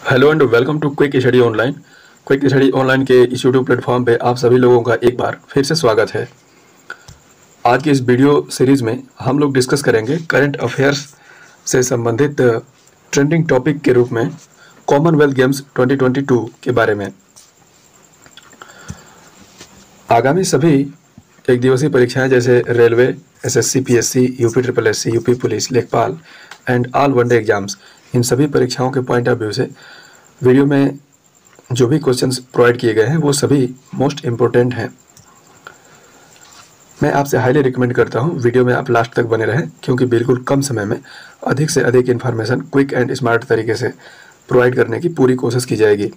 Hello and welcome to quick study online. Quick study online के इस YouTube platform पे आप सभी लोगों का एक बार फिर से स्वागत है। आज की इस वीडियो सीरीज में हम लोग डिस्कस करेंगे करंट अफेयर्स से संबंधित ट्रेंडिंग टॉपिक के रूप में कॉमनवेल्थ गेम्स 2022 के बारे में। आगामी सभी एक दिवसीय परीक्षाएं जैसे railway, SSC, PSC, UP triple SC, UP police, लेखपाल एंड ऑल वनडे एग्जाम्स, इन सभी परीक्षाओं के पॉइंट ऑफ व्यू से वीडियो में जो भी क्वेश्चंस प्रोवाइड किए गए हैं वो सभी मोस्ट इम्पोर्टेंट हैं। मैं आपसे हाईली रिकमेंड करता हूं वीडियो में आप लास्ट तक बने रहें, क्योंकि बिल्कुल कम समय में अधिक से अधिक इन्फॉर्मेशन क्विक एंड स्मार्ट तरीके से प्रोवाइड करने की पूरी कोशिश की जाएगी।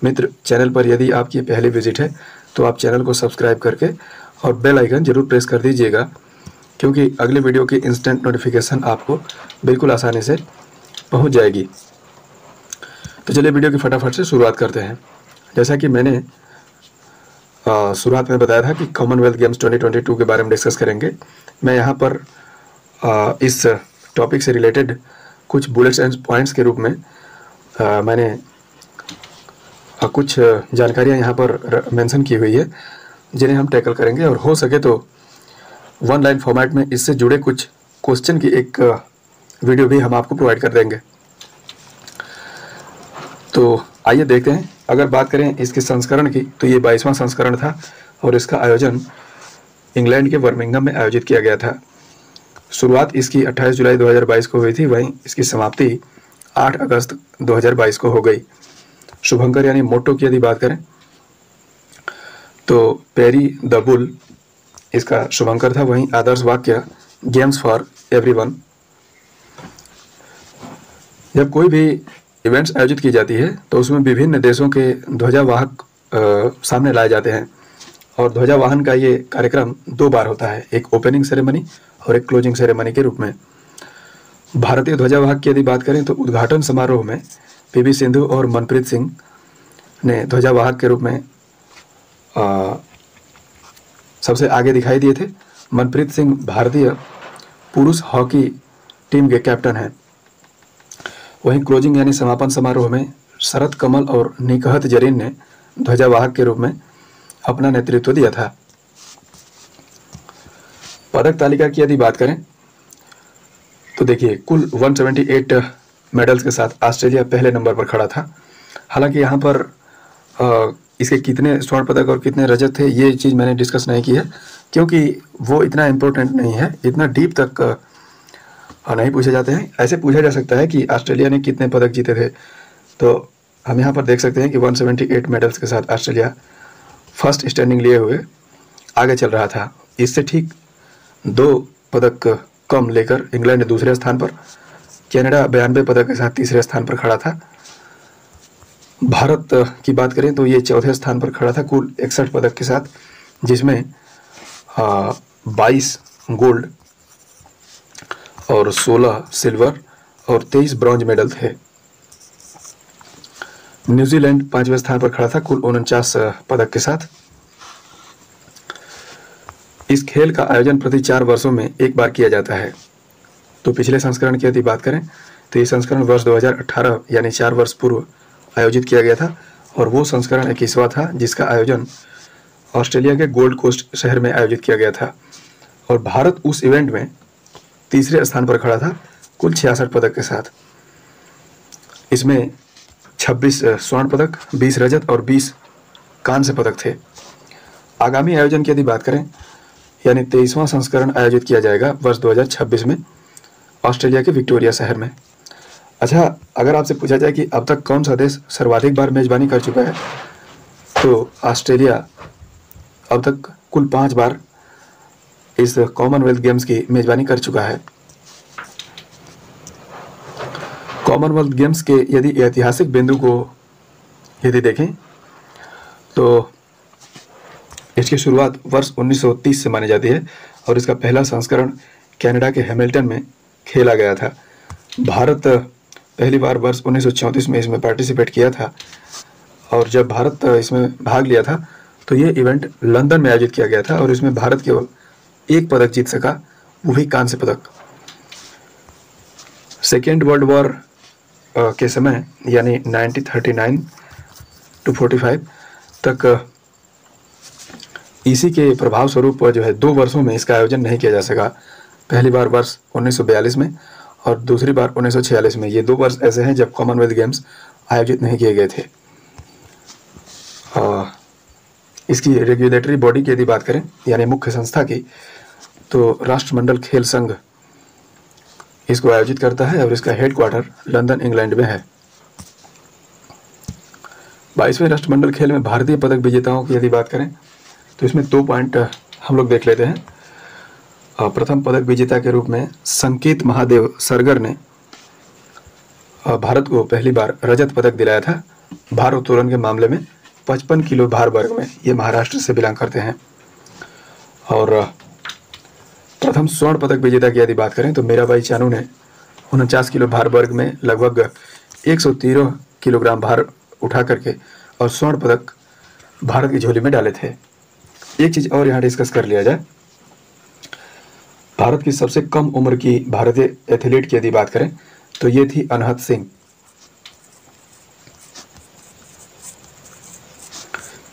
मित्र, चैनल पर यदि आपकी पहली विजिट है तो आप चैनल को सब्सक्राइब करके और बेल आइकन जरूर प्रेस कर दीजिएगा, क्योंकि अगले वीडियो की इंस्टेंट नोटिफिकेशन आपको बिल्कुल आसानी से पहुंच जाएगी। तो चलिए वीडियो की फटाफट से शुरुआत करते हैं। जैसा कि मैंने शुरुआत में बताया था कि कॉमनवेल्थ गेम्स 2022 के बारे में डिस्कस करेंगे। मैं यहाँ पर इस टॉपिक से रिलेटेड कुछ बुलेट्स एंड पॉइंट्स के रूप में मैंने कुछ जानकारियाँ यहाँ पर मेंशन की हुई है, जिन्हें हम टैकल करेंगे और हो सके तो वन लाइन फॉर्मेट में इससे जुड़े कुछ क्वेश्चन की एक वीडियो भी हम आपको प्रोवाइड कर देंगे। तो आइए देखते हैं। अगर बात करें इसके संस्करण की तो ये 22वां संस्करण था और इसका आयोजन इंग्लैंड के बर्मिंघम में आयोजित किया गया था। शुरुआत इसकी 28 जुलाई 2022 को हुई थी, वहीं इसकी समाप्ति 8 अगस्त 2022 को हो गई। शुभंकर यानी मोटो की यदि बात करें तो पेरी द बुल इसका शुभंकर था, वहीं आदर्श वाक्य गेम्स फॉर एवरीवन। जब कोई भी इवेंट्स आयोजित की जाती है तो उसमें विभिन्न देशों के ध्वजावाहक सामने लाए जाते हैं और ध्वजावाहन का ये कार्यक्रम 2 बार होता है, एक ओपनिंग सेरेमनी और एक क्लोजिंग सेरेमनी के रूप में। भारतीय ध्वजावाहक की यदि बात करें तो उद्घाटन समारोह में पीवी सिंधु और मनप्रीत सिंह ने ध्वजावाहक के रूप में सबसे आगे दिखाई दिए थे। मनप्रीत सिंह भारतीय पुरुष हॉकी टीम के कैप्टन हैं। वहीं क्लोजिंग यानी समापन समारोह में शरत कमल और निकहत जरीन ने ध्वजावाहक के रूप में अपना नेतृत्व दिया था। पदक तालिका की यदि बात करें तो देखिए, कुल 178 मेडल्स के साथ ऑस्ट्रेलिया पहले नंबर पर खड़ा था। हालांकि यहाँ पर इसके कितने स्वर्ण पदक और कितने रजत थे ये चीज़ मैंने डिस्कस नहीं की है, क्योंकि वो इतना इम्पोर्टेंट नहीं है, इतना डीप तक नहीं पूछे जाते हैं। ऐसे पूछा जा सकता है कि ऑस्ट्रेलिया ने कितने पदक जीते थे, तो हम यहाँ पर देख सकते हैं कि 178 मेडल्स के साथ ऑस्ट्रेलिया फर्स्ट स्टैंडिंग लिए हुए आगे चल रहा था। इससे ठीक 2 पदक कम लेकर इंग्लैंड दूसरे स्थान पर, कनाडा 92 पदक के साथ तीसरे स्थान पर खड़ा था। भारत की बात करें तो ये चौथे स्थान पर खड़ा था कुल 61 पदक के साथ, जिसमें 22 गोल्ड और 16 सिल्वर और 23 ब्रॉन्ज मेडल थे। न्यूजीलैंड 5वें स्थान पर खड़ा था कुल 49 पदक के साथ। इस खेल का आयोजन प्रति 4 वर्षों में एक बार किया जाता है। तो पिछले संस्करण की यदि बात करें तो ये संस्करण वर्ष 2018 यानी 4 वर्ष पूर्व आयोजित किया गया था और वो संस्करण 21वां था, जिसका आयोजन ऑस्ट्रेलिया के गोल्ड कोस्ट शहर में आयोजित किया गया था। और भारत उस इवेंट में तीसरे स्थान पर खड़ा था कुल 66 पदक के साथ। इसमें 26 स्वर्ण पदक, 20 रजत और 20 कांस्य पदक थे। आगामी आयोजन की यदि बात करें यानी 23वां संस्करण आयोजित किया जाएगा वर्ष 2026 में ऑस्ट्रेलिया के विक्टोरिया शहर में। अच्छा, अगर आपसे पूछा जाए कि अब तक कौन सा देश सर्वाधिक बार मेजबानी कर चुका है तो ऑस्ट्रेलिया अब तक कुल 5 बार इस कॉमनवेल्थ गेम्स की मेजबानी कर चुका है। कॉमनवेल्थ गेम्स के यदि ऐतिहासिक बिंदु को यदि देखें तो इसकी शुरुआत वर्ष 1930 से मानी जाती है और इसका पहला संस्करण कनाडा के हैमिल्टन में खेला गया था। भारत पहली बार वर्ष 1934 में इसमें पार्टिसिपेट किया था और जब भारत इसमें भाग लिया था तो ये इवेंट लंदन में आयोजित किया गया था और इसमें भारत केवल 1 पदक जीत सका, वो भी कांस्य पदक। सेकेंड वर्ल्ड वॉर के समय यानी 1939 to 45 तक इसी के प्रभाव स्वरूप जो है 2 वर्षों में इसका आयोजन नहीं किया जा सका। पहली बार वर्ष 1942 में और दूसरी बार 1946 में। ये 2 वर्ष ऐसे हैं जब कॉमनवेल्थ गेम्स आयोजित नहीं किए गए थे। इसकी रेगुलेटरी बॉडी की यदि बात करें यानी मुख्य संस्था की, तो राष्ट्रमंडल खेल संघ इसको आयोजित करता है और इसका हेडक्वार्टर लंदन इंग्लैंड में है। 22वें राष्ट्रमंडल खेल में भारतीय पदक विजेताओं की यदि बात करें तो इसमें 2 पॉइंट हम लोग देख लेते हैं। प्रथम पदक विजेता के रूप में संकेत महादेव सरगर ने भारत को पहली बार रजत पदक दिलाया था भारोत्तोलन के मामले में 55 किलो भार वर्ग में। ये महाराष्ट्र से बिलोंग करते हैं। और प्रथम स्वर्ण पदक विजेता की यदि बात करें तो मीराबाई चानू ने 49 किलो भार वर्ग में लगभग 113 किलोग्राम भार उठा करके और स्वर्ण पदक भारत की झोली में डाले थे। एक चीज और यहाँ डिस्कस कर लिया जाए, भारत की सबसे कम उम्र की भारतीय एथलीट की यदि बात करें तो ये थी अनहत सिंह।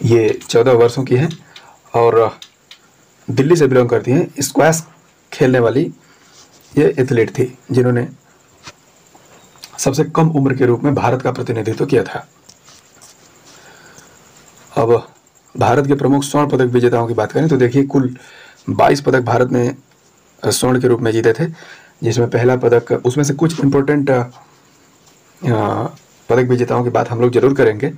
ये 14 वर्षों की हैं और दिल्ली से बिलोंग करती हैं। स्क्वैश खेलने वाली ये एथलीट थी जिन्होंने सबसे कम उम्र के रूप में भारत का प्रतिनिधित्व किया था। अब भारत के प्रमुख स्वर्ण पदक विजेताओं की बात करें तो देखिए कुल 22 पदक भारत ने स्वर्ण के रूप में जीते थे, जिसमें पहला पदक, उसमें से कुछ इम्पोर्टेंट पदक विजेताओं की बात हम लोग जरूर करेंगे।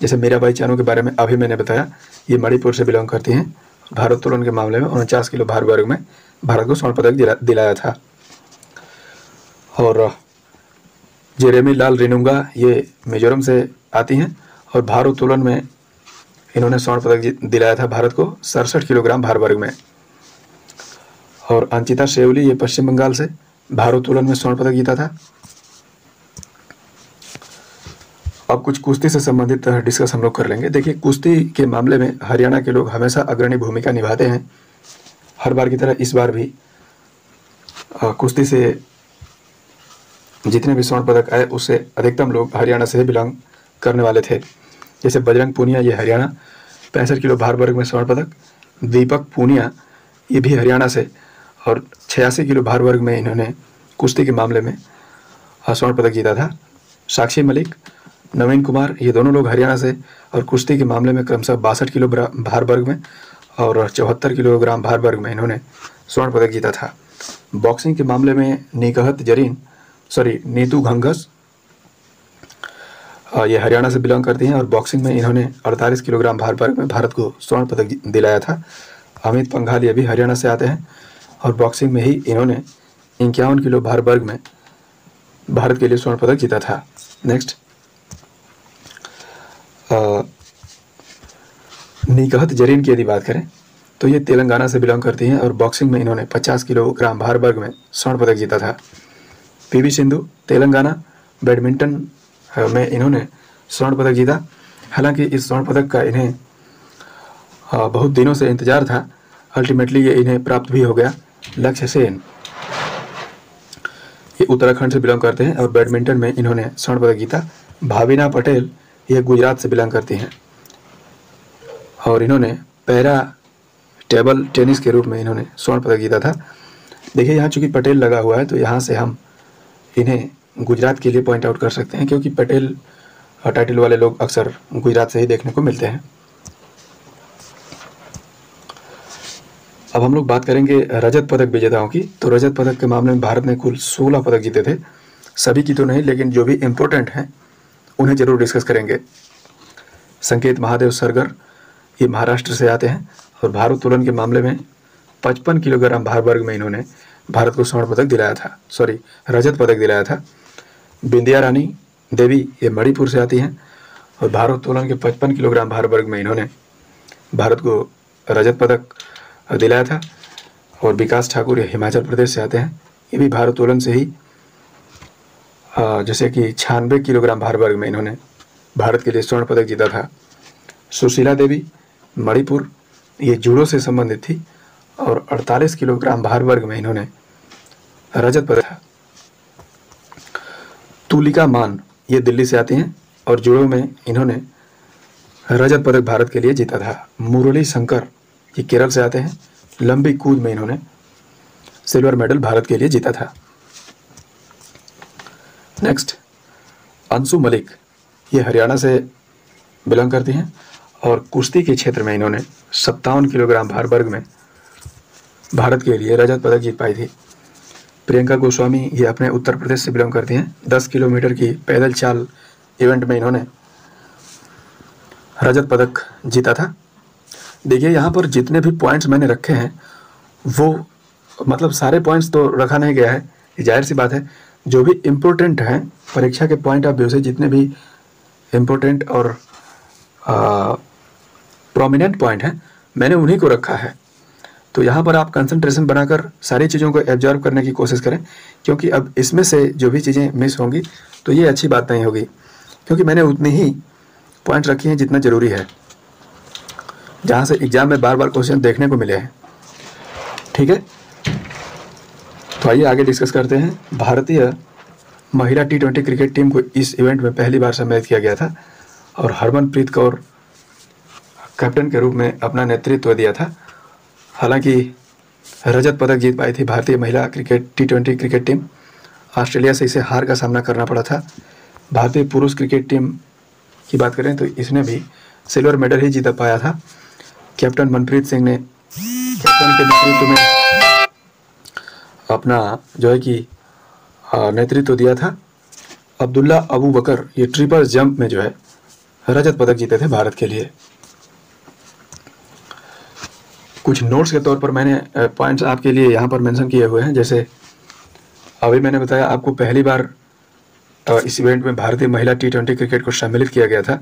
जैसे मीराबाई चानू के बारे में अभी मैंने बताया, ये मणिपुर से बिलोंग करती हैं। भारोत्तोलन के मामले में 49 किलो भार वर्ग में भारत को स्वर्ण पदक दिलाया था। और जेरेमी लाल रिनुंगा ये मिजोरम से आती हैं और भारोत्तोलन में इन्होंने स्वर्ण पदक दिलाया था भारत को 67 किलोग्राम भार वर्ग में। और अंचिता शेवली ये पश्चिम बंगाल से भारोत्तोलन में स्वर्ण पदक जीता था। अब कुछ कुश्ती से संबंधित डिस्कस हम लोग कर लेंगे। देखिए कुश्ती के मामले में हरियाणा के लोग हमेशा अग्रणी भूमिका निभाते हैं। हर बार की तरह इस बार भी कुश्ती से जितने भी स्वर्ण पदक आए उससे अधिकतम लोग हरियाणा से बिलोंग करने वाले थे। जैसे बजरंग पूनिया ये हरियाणा 65 किलो भार वर्ग में स्वर्ण पदक, दीपक पूनिया ये भी हरियाणा से और 86 किलो भार वर्ग में इन्होंने कुश्ती के मामले में स्वर्ण पदक जीता था। साक्षी मलिक, नवीन कुमार ये दोनों लोग हरियाणा से और कुश्ती के मामले में क्रमशः 62 किलो भार वर्ग में और 74 किलोग्राम भार वर्ग में इन्होंने स्वर्ण पदक जीता था। बॉक्सिंग के मामले में नीतू घंघस ये हरियाणा से बिलोंग करती हैं और बॉक्सिंग में इन्होंने 48 किलोग्राम भार वर्ग में भारत को स्वर्ण पदक दिलाया था। अमित पंघाल ये भी हरियाणा से आते हैं और बॉक्सिंग में ही इन्होंने 51 किलो भार वर्ग में भारत के लिए स्वर्ण पदक जीता था। नेक्स्ट निकहत जरीन की यदि बात करें तो ये तेलंगाना से बिलोंग करती हैं और बॉक्सिंग में इन्होंने 50 किलोग्राम भार वर्ग में स्वर्ण पदक जीता था। पीवी सिंधु तेलंगाना, बैडमिंटन में इन्होंने स्वर्ण पदक जीता। हालांकि इस स्वर्ण पदक का इन्हें बहुत दिनों से इंतजार था, अल्टीमेटली ये इन्हें प्राप्त भी हो गया। लक्ष्य सेन ये उत्तराखंड से बिलोंग करते हैं और बैडमिंटन में इन्होंने स्वर्ण पदक जीता। भाविना पटेल ये गुजरात से बिलोंग करती हैं और इन्होंने पैरा टेबल टेनिस के रूप में इन्होंने स्वर्ण पदक जीता था। देखिए यहाँ चूंकि पटेल लगा हुआ है तो यहाँ से हम इन्हें गुजरात के लिए पॉइंट आउट कर सकते हैं, क्योंकि पटेल टाइटल वाले लोग अक्सर गुजरात से ही देखने को मिलते हैं। अब हम लोग बात करेंगे रजत पदक विजेताओं की। तो रजत पदक के मामले में भारत ने कुल 16 पदक जीते थे। सभी की तो नहीं, लेकिन जो भी इम्पोर्टेंट हैं उन्हें जरूर डिस्कस करेंगे। संकेत महादेव सरगर ये महाराष्ट्र से आते हैं और भारोत्तोलन के मामले में 55 किलोग्राम भार वर्ग में इन्होंने भारत को स्वर्ण पदक दिलाया था, रजत पदक दिलाया था। बिंदिया रानी देवी ये मणिपुर से आती हैं और भारोत्तोलन के 55 किलोग्राम भार वर्ग में इन्होंने भारत को रजत पदक दिलाया था। और विकास ठाकुर ये हिमाचल प्रदेश से आते हैं, ये भी भारोत्तोलन से ही जैसे कि 96 किलोग्राम भार वर्ग में इन्होंने भारत के लिए स्वर्ण पदक जीता था। सुशीला देवी मणिपुर ये जूडो से संबंधित थी और 48 किलोग्राम भार वर्ग में इन्होंने रजत पदक था। तुलिका मान ये दिल्ली से आती हैं और जुड़ो में इन्होंने रजत पदक भारत के लिए जीता था। मुरली शंकर ये केरल से आते हैं, लंबी कूद में इन्होंने सिल्वर मेडल भारत के लिए जीता था। नेक्स्ट, अंशु मलिक ये हरियाणा से बिलोंग करती हैं और कुश्ती के क्षेत्र में इन्होंने 57 किलोग्राम भार वर्ग में भारत के लिए रजत पदक जीत पाई थी। प्रियंका गोस्वामी ये अपने उत्तर प्रदेश से बिलोंग करती हैं। 10 किलोमीटर की पैदल चाल इवेंट में इन्होंने रजत पदक जीता था। देखिए यहाँ पर जितने भी पॉइंट्स मैंने रखे हैं वो मतलब सारे पॉइंट्स तो रखा नहीं गया है, जाहिर सी बात है। जो भी इम्पोर्टेंट हैं परीक्षा के पॉइंट ऑफ व्यू से, जितने भी इम्पोर्टेंट और प्रोमिनेंट पॉइंट हैं मैंने उन्हीं को रखा है। तो यहाँ पर आप कंसंट्रेशन बनाकर सारी चीज़ों को एब्जॉर्व करने की कोशिश करें, क्योंकि अब इसमें से जो भी चीज़ें मिस होंगी तो ये अच्छी बात नहीं होगी, क्योंकि मैंने उतनी ही पॉइंट रखी हैं जितना ज़रूरी है, जहाँ से एग्ज़ाम में बार बार क्वेश्चन देखने को मिले हैं। ठीक है, तो आइए आगे डिस्कस करते हैं। भारतीय महिला T20 क्रिकेट टीम को इस इवेंट में पहली बार सम्मिलित किया गया था और हरमनप्रीत कौर कैप्टन के रूप में अपना नेतृत्व दिया था। हालांकि रजत पदक जीत पाई थी भारतीय महिला T20 क्रिकेट टीम। ऑस्ट्रेलिया से इसे हार का सामना करना पड़ा था। भारतीय पुरुष क्रिकेट टीम की बात करें तो इसने भी सिल्वर मेडल ही जीत पाया था। कैप्टन मनप्रीत सिंह ने कैप्टन के नेतृत्व में अपना जो है कि नेतृत्व दिया था। अब्दुल्ला अबू बकर ये ट्रिपल जंप में जो है रजत पदक जीते थे भारत के लिए। कुछ नोट्स के तौर पर मैंने पॉइंट्स आपके लिए यहाँ पर मेंशन किए हुए हैं। जैसे अभी मैंने बताया आपको पहली बार इस इवेंट में भारतीय महिला T20 क्रिकेट को सम्मिलित किया गया था,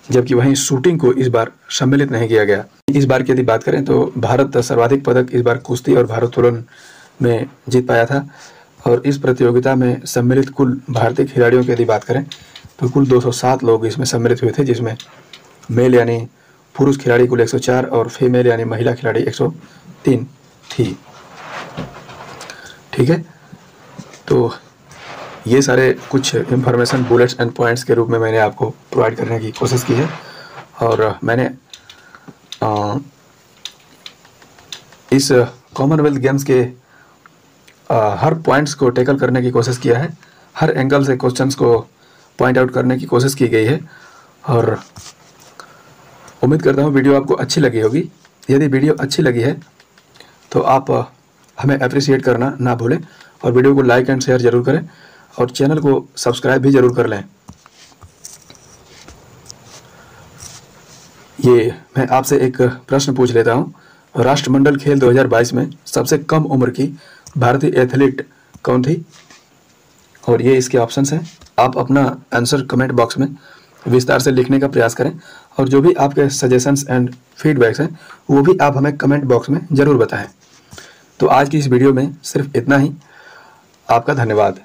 जबकि वहीं शूटिंग को इस बार सम्मिलित नहीं किया गया। इस बार की यदि बात करें तो भारत सर्वाधिक पदक इस बार कुश्ती और भारोत्तोलन में जीत पाया था। और इस प्रतियोगिता में सम्मिलित कुल भारतीय खिलाड़ियों की यदि बात करें तो कुल 207 लोग इसमें सम्मिलित हुए थे, जिसमें मेल यानी पुरुष खिलाड़ी कुल 104 और फीमेल यानी महिला खिलाड़ी 103 थी। ठीक है, तो ये सारे कुछ इंफॉर्मेशन बुलेट्स एंड पॉइंट्स के रूप में मैंने आपको प्रोवाइड करने की कोशिश की है। और मैंने इस कॉमनवेल्थ गेम्स के हर पॉइंट्स को टैकल करने की कोशिश किया है। हर एंगल से क्वेश्चंस को पॉइंट आउट करने की कोशिश की गई है और उम्मीद करता हूँ वीडियो आपको अच्छी लगी होगी। यदि वीडियो अच्छी लगी है तो आप हमें अप्रिशिएट करना ना भूलें और वीडियो को लाइक एंड शेयर ज़रूर करें और चैनल को सब्सक्राइब भी ज़रूर कर लें। ये मैं आपसे एक प्रश्न पूछ लेता हूँ, राष्ट्रमंडल खेल 2022 में सबसे कम उम्र की भारतीय एथलीट कौन थी? और ये इसके ऑप्शंस हैं। आप अपना आंसर कमेंट बॉक्स में विस्तार से लिखने का प्रयास करें और जो भी आपके सजेशंस एंड फीडबैक्स हैं वो भी आप हमें कमेंट बॉक्स में ज़रूर बताएं। तो आज की इस वीडियो में सिर्फ इतना ही। आपका धन्यवाद।